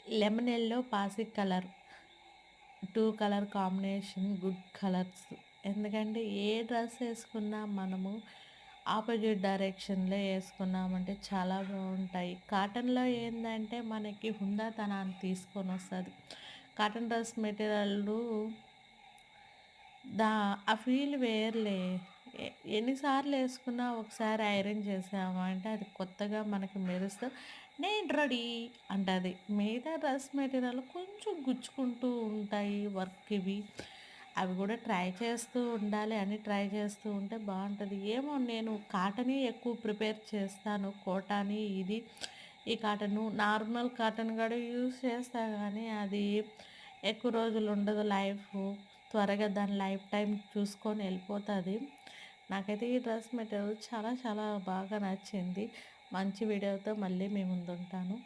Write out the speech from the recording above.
Lemon yellow పాసి colour 2 colour combination good colours. ఎందుకంటే ఏ డ్రెస్ వేసుకున్నా మనము ఆపోజిట్ డైరెక్షన్‌లో ఏసుకున్నామంటే చాలా బావుంటాయి. కాటన్‌లో ఏందంటే మనకి హుందాతనాన్ని తీసుకొనొస్తది. కాటన్ డ్రెస్ మెటీరియల్లు దా ఆ ఫీల్ వేరులే. ఎ ఎన్ని సార్లు ఏసుకున్నా ఒకసారి ఐరన్ చేసామంటే అది కొత్తగా మనకి మెరుస్తూ నేను రెడీ అంటది. మిగతా డ్రెస్ మెటీరియల్ కొంచెం గుచ్చుకుంటూ ఉంటాయి వర్క్ ఇవి. అవి గూడా ట్రై చేస్తూ ఉండాలి. అన్నీ ట్రై చేస్తూ ఉంటే బావుంటది. ఏమో నేను కాటనే ఎక్కువ ప్రిపేర్ చేస్తాను. కోటాని ఇది ఈ కాటను నార్మల్ కాటన్ గూడా యూజ్ చేస్తా గానీ అది ఎక్కువ రోజులు ఉండదు లైఫు. త్వరగా దాని లైఫ్ టైం చూసుకొని ఎళ్ళిపోతది. నాకైతే ఈ డ్రెస్ మెటీరియల్ చాలా చాలా బాగా నచ్చింది. మంచి వీడియోతో మళ్ళీ మీ ముందుంటాను.